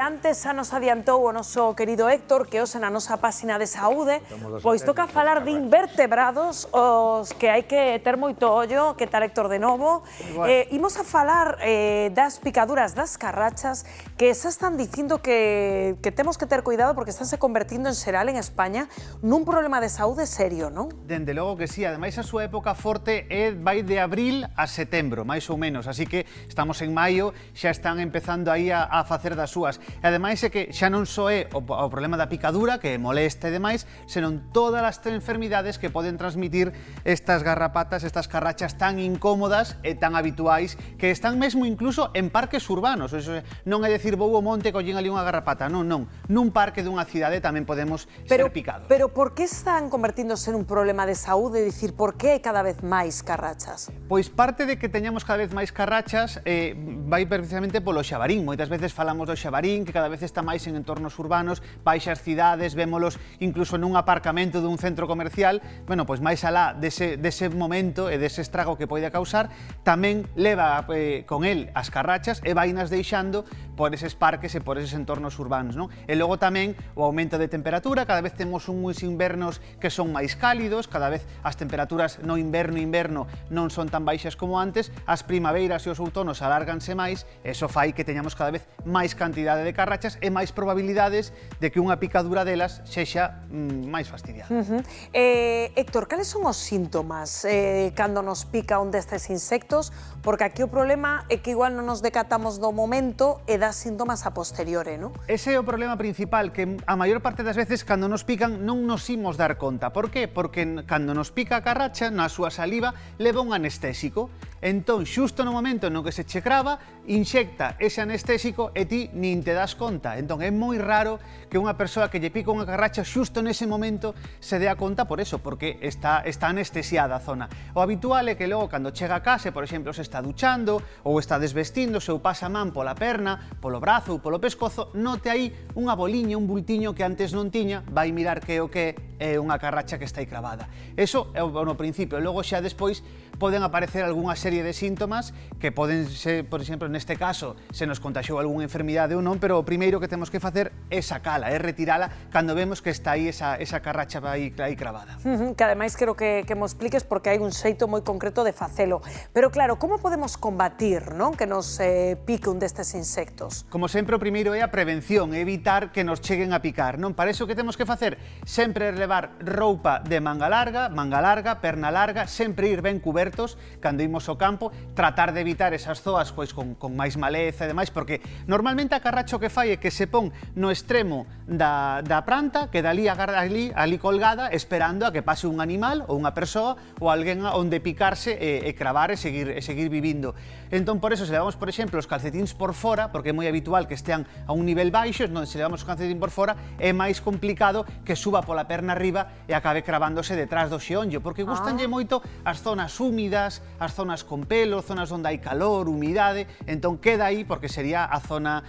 antes xa nos adiantou o noso querido Héctor que hoxe na nosa páxina de saúde pois toca falar de invertebrados os que hai que ter moito ollo. Que tal, Héctor, de novo? Imos a falar das picaduras das carrachas que xa están dicindo que temos que ter cuidado porque estánse convertindo en xeral en España nun problema de saúde serio, non? Dende logo que sí, ademais a súa época forte vai de abril a setembro, máis ou menos, así que estamos en maio, xa están empezando aí a facer das súas. E ademais é que xa non só é o problema da picadura, que molesta e demais, senón todas as enfermidades que poden transmitir estas garrapatas, estas carrachas tan incómodas e tan habituais, que están mesmo incluso en parques urbanos. Eso non é dicir vou ao monte e collín ali unha garrapata, non, non. Nun parque dunha cidade tamén podemos ser picados. Pero por que están convertíndose en un problema de saúde? É dicir, por que hai cada vez máis carrachas? Pois parte de que teñamos cada vez máis carrachas vai precisamente polo xabarín. Moitas veces falamos do xabarín, que cada vez está máis en entornos urbanos, baixas cidades, vémolos incluso nun aparcamento dun centro comercial. Bueno, pois máis alá dese momento e dese estrago que pode causar, tamén leva con el as carrachas e vainas deixando por eses parques e por eses entornos urbanos, non? E logo tamén o aumento de temperatura, cada vez temos uns invernos que son máis cálidos, cada vez as temperaturas no inverno non son tan baixas como antes, as primaveiras e os outonos alárganse máis, e iso fai que teñamos cada vez máis cantidade de carrachas e máis probabilidades de que unha picadura delas sexa máis fastidiada. Héctor, cales son os síntomas cando nos pica un destes insectos? Porque aquí o problema é que igual non nos decatamos do momento e dá síntomas a posteriore, non? Ese é o problema principal, que a maior parte das veces cando nos pican non nos imos dar conta. Por qué? Porque cando nos pica a carracha, na súa saliva leva un anestésico. Entón, xusto no momento no que se che crava, inxecta ese anestésico e ti nin te das conta. Entón, é moi raro que unha persoa que lle pica unha carracha xusto nese momento se dea conta por eso, porque está anestesiada a zona. O habitual é que logo, cando chega a casa, por exemplo, se está duchando ou está desvestindo, ou pasa a man pola perna, polo brazo ou polo pescozo, note aí unha boliña, un bultiño que antes non tiña, vai mirar que o que é unha carracha que está aí cravada. Eso é no principio, logo xa despois poden aparecer algunha serie de síntomas que poden ser, por exemplo, neste caso, se nos contaxiou algunha enfermidade ou non, pero o primeiro que temos que facer é sacala, é retirala cando vemos que está aí esa carracha aí cravada. Que ademais quero que mo expliques porque hai un xeito moi concreto de facelo. Pero claro, como podemos combatir, non, que nos pique un destes insectos? Como sempre, o primeiro é a prevención, evitar que nos cheguen a picar, non? Para iso que temos que facer? Sempre levar roupa de manga larga, perna larga, sempre ir ben cubertos cando imos ao campo, tratar de evitar esas zoas pois con máis maleza e demais, porque normalmente a carracha o que fai é que se pon no extremo da planta, queda ali colgada, esperando a que pase un animal ou unha persoa ou alguén onde picarse e cravar e seguir vivindo. Entón, por eso, se levamos, por exemplo, os calcetíns por fora, porque é moi habitual que estean a un nivel baixo, non, se levamos o calcetín por fora, é máis complicado que suba pola perna arriba e acabe cravándose detrás do xeonllo, porque gustanlle moito as zonas húmidas, as zonas con pelo, zonas onde hai calor, humidade, entón queda aí porque sería a zona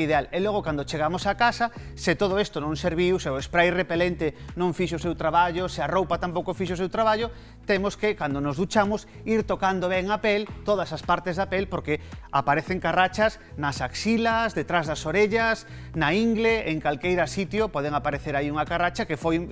ideal. E logo, cando chegamos a casa, se todo isto non serviu, se o spray repelente non fixo o seu traballo, se a roupa tampouco fixo o seu traballo, temos que, cando nos duchamos, ir tocando ben a pel, todas as partes da pel, porque aparecen carrachas nas axilas, detrás das orellas, na ingle, en calqueira sitio, poden aparecer aí unha carracha que foi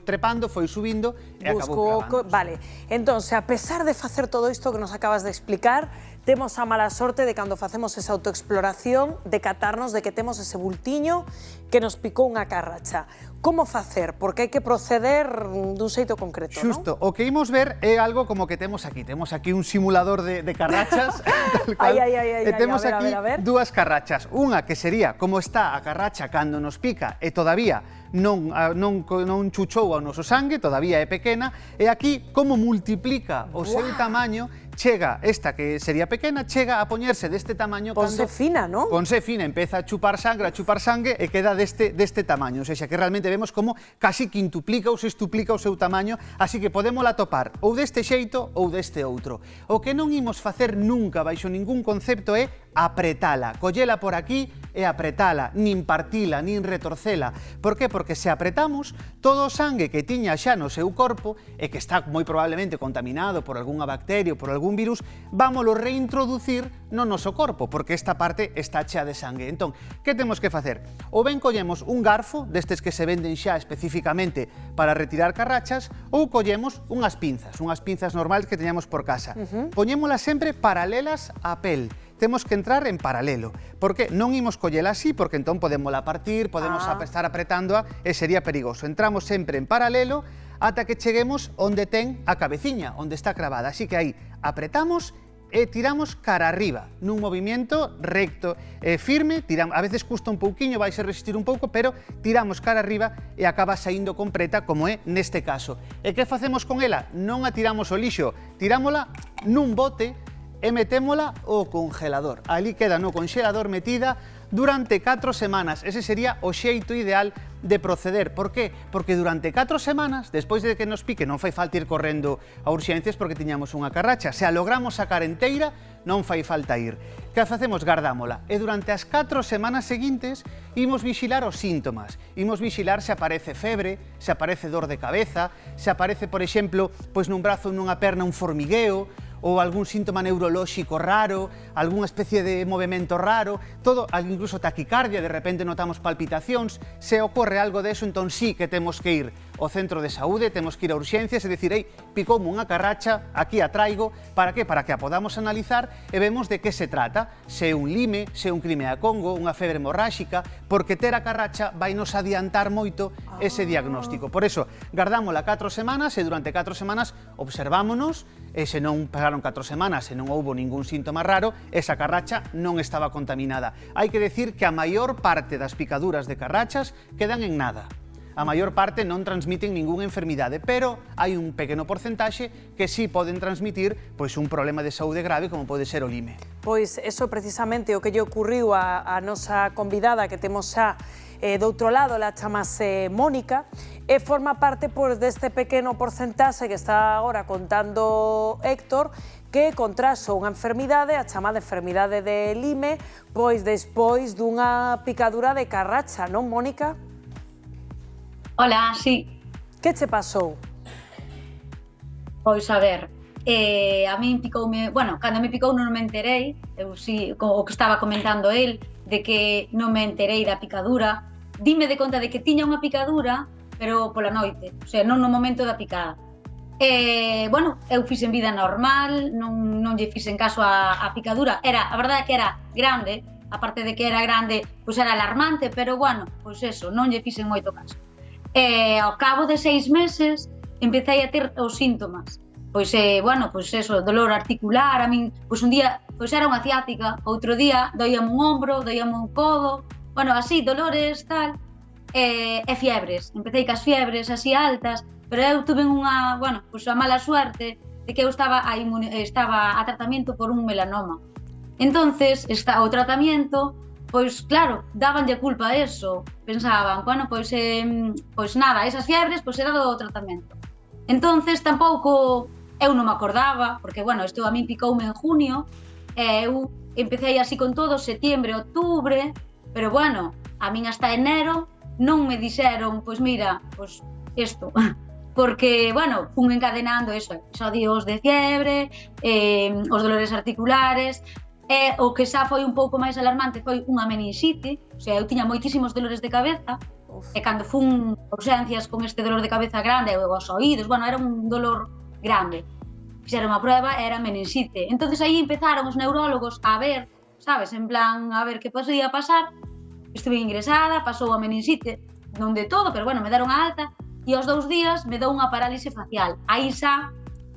trepando, foi subindo e acabou cravando. Vale, entón, a pesar de facer todo isto que nos acabas de explicar, temos a mala sorte de cando facemos esa autoexploración de catarnos de que temos ese bultiño que nos picou unha carracha. Como facer? Porque hai que proceder dun xeito concreto, non? Xusto, o que imos ver é algo como que temos aquí. Temos aquí un simulador de carrachas. E temos aquí dúas carrachas. Unha que sería como está a carracha cando nos pica e todavía non chuchou ao noso sangue, todavía é pequena, e aquí como multiplica o seu tamaño, chega, esta que sería pequena, chega a poñerse deste tamaño. Ponse fina, non? Ponse fina, empeza a chupar sangue e queda deste tamaño, ou seja, que realmente vemos como casi quintuplica ou sextuplica o seu tamaño, así que podémola topar ou deste xeito ou deste outro. O que non imos facer nunca baixo ningún concepto é apretala, collela por aquí e apretala, nin partila, nin retorcela. Por que? Porque se apretamos, todo o sangue que tiña xa no seu corpo e que está moi probablemente contaminado por algunha bacteria ou por algún virus, vámolo reintroducir no noso corpo, porque esta parte está chea de sangue. Entón, que temos que facer? Ou ben collemos un garfo, destes que se venden xa especificamente para retirar carrachas, ou collemos unhas pinzas normais que teñamos por casa. Poñémolas sempre paralelas á pel. Temos que entrar en paralelo, porque non imos collela así, porque entón podémola partir, podemos estar apretándoa e sería perigoso. Entramos sempre en paralelo ata que cheguemos onde ten a cabeciña, onde está cravada. Así que aí apretamos e tiramos cara arriba, nun movimento recto e firme, a veces custa un pouquiño, vais a resistir un pouco, pero tiramos cara arriba e acaba saindo completa, como é neste caso. E que facemos con ela? Non a tiramos ao lixo, tirámola nun bote e metémola ao congelador. Ali queda no congelador metida durante 4 semanas. Ese sería o xeito ideal de proceder. Por qué? Porque durante 4 semanas, despois de que nos pique, non fai falta ir correndo a urxencias porque tiñamos unha carracha. Se a logramos sacar enteira, non fai falta ir. Que facemos? Gardámola. E durante as 4 semanas seguintes, imos vixilar os síntomas. Imos vixilar se aparece febre, se aparece dor de cabeza, se aparece, por exemplo, pois nun brazo ou nunha perna un formigueo, ou algún síntoma neurolóxico raro, algunha especie de movimento raro, todo, incluso taquicardia, de repente notamos palpitacións, se ocorre algo deso, entón sí que temos que ir ao centro de saúde, temos que ir a urxencias e dicir, ei, picoume unha carracha, aquí a traigo, para que? Para que a podamos analizar e vemos de que se trata, se é un lime, se é un crime a Congo, unha febre hemorráxica, porque ter a carracha vai nos adiantar moito ese diagnóstico. Por eso, gardámola 4 semanas e durante 4 semanas observámonos e se non pasaron 4 semanas e non houbo ningún síntoma raro, esa carracha non estaba contaminada. Hai que decir que a maior parte das picaduras de carrachas quedan en nada. A maior parte non transmiten ningunha enfermidade, pero hai un pequeno porcentaxe que sí poden transmitir pois un problema de saúde grave como pode ser o lime. Pois eso precisamente o que lle ocurriu a nosa convidada que temos xa do outro lado, la chamase Mónica, e forma parte pois, deste pequeno porcentaxe que está agora contando Héctor, que contraxo unha enfermidade, a chamada enfermidade de Lyme, pois despois dunha picadura de carracha, non, Mónica? Hola, sí. Que che pasou? Pois a ver, a min picoume, bueno, cando me picou non me enterei, eu sí, o que estaba comentando el, de que non me enterei da picadura, dime de conta de que tiña unha picadura, pero pola noite, o sea, non no momento da picada. Bueno, eu fixen vida normal, non lle fixen caso a picadura, a verdade que era grande, aparte de que era grande, pois era alarmante, pero bueno, pois eso, non lle fixen moito caso. Ao cabo de 6 meses empecé a ter os síntomas. Pois, bueno, pois eso, dolor articular, a min, pois un día, pois era unha ciática, outro día doíame un ombro, doíame un codo, bueno, así, dolores, tal, e fiebres. Empecé cas fiebres así altas, pero eu tuve unha, bueno, pois a mala suerte de que eu estaba a tratamento por un melanoma. Entonces, o tratamento, pois claro, dabanlle culpa a eso, pensaban, bueno, pois nada, esas fiebres, pois era do tratamento. Entonces, tampouco, eu non me acordaba, porque, bueno, isto a min picoume en junio, eu empecé así con todo, setiembre, outubro, pero, bueno, a min hasta enero non me dixeron, pois mira, pois isto, porque, bueno, fun encadenando eso, episodios de fiebre, os dolores articulares, o que xa foi un pouco máis alarmante foi unha meningite, o sea, eu tiña moitísimos dolores de cabeza, e cando fun a urxencias con este dolor de cabeza grande, os oídos, bueno, era un dolor grande. Fixeron a prueba, era meningite. Entonces aí empezaron os neurólogos a ver, sabes, en plan, a ver que podía pasar. Estuve ingresada, pasou a meningite, non de todo, pero bueno, me deron a alta, e aos 2 días me dou unha parálise facial. Aí xa,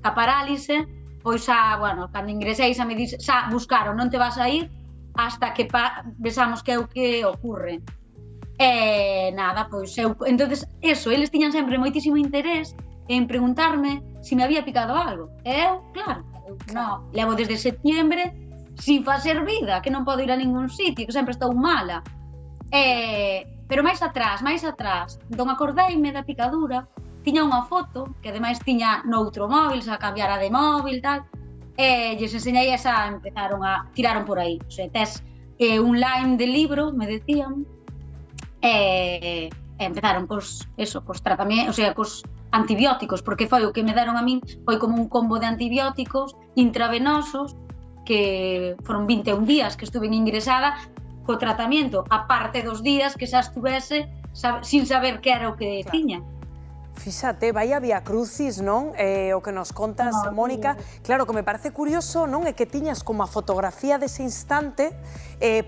a parálise, pois xa, bueno, cando ingresei xa me dixe, xa buscaron, non te vas a ir hasta que vexamos que é o que ocurre. E nada, pois eu, entonces, eso, eles tiñan sempre moitísimo interés en preguntarme se me había picado algo. E eu, claro, non, levo desde setiembre sin facer vida, que non podo ir a ningún sitio, que sempre estou mala. Pero máis atrás, entón acordeime da picadura, tiña unha foto, que ademais tiña noutro móvil, xa cambiara de móvil, tal, lles enseñei esa, tiraron por aí. O sea, tes un Lyme de libro, me decían, empezaron cos tratamentos, o sea, cos antibióticos, porque foi o que me deron a min, foi como un combo de antibióticos intravenosos, que foron 21 días que estuve ingresada co tratamento, aparte dos días que xa estuvese sin saber que era o que tiña. Fíxate, vai a vía crucis, non? O que nos contas, Mónica. Claro, que me parece curioso, non? É que tiñas como a fotografía dese instante,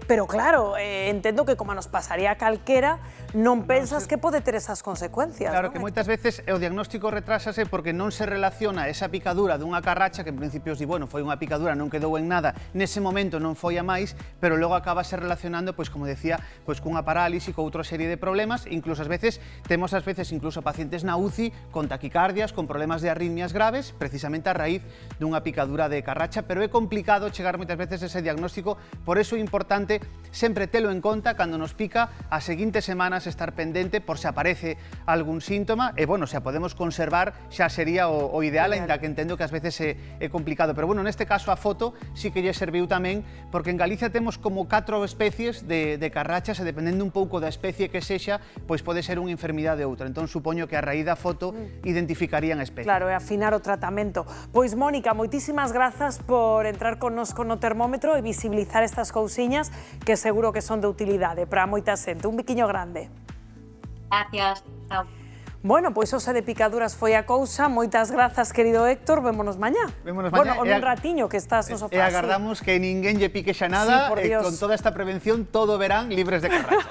pero claro, entendo que como nos pasaría a calquera, non pensas que pode ter esas consecuencias, Claro, non? que moitas veces o diagnóstico retrásase porque non se relaciona esa picadura dunha carracha, que en principio di, bueno, foi unha picadura, non quedou en nada, nese momento non foi a máis, pero logo acabase relacionando, pois como decía, pois cunha parálise, con outra serie de problemas, incluso ás veces, temos ás veces incluso pacientes na UCI con taquicardias, con problemas de arritmias graves, precisamente a raíz dunha picadura de carracha, pero é complicado chegar moitas veces a ese diagnóstico, por eso é importante sempre telo en conta cando nos pica, as seguintes semanas estar pendente por se aparece algún síntoma, e bueno, se a podemos conservar xa sería o ideal, aínda que entendo que ás veces é complicado, pero bueno, neste caso a foto sí que lle serviu tamén, porque en Galicia temos como 4 especies de carrachas, e dependendo un pouco da especie que sexa, pois pode ser unha enfermidade ou outra, entón supoño que a raíz da foto identificarían a especie. Claro, e afinar o tratamento. Pois, Mónica, moitísimas grazas por entrar connosco no termómetro e visibilizar estas cousiñas que seguro que son de utilidade para moita xente. Un biquiño grande. Gracias, chao. Bueno, pois ose de picaduras foi a cousa. Moitas grazas, querido Héctor. Vémonos mañá. Vémonos mañá. Bueno, un ratiño que estás no sofá. E agardamos que ninguén lle pique xa nada, Sí, por Dios. con toda esta prevención todo verán libres de carracha.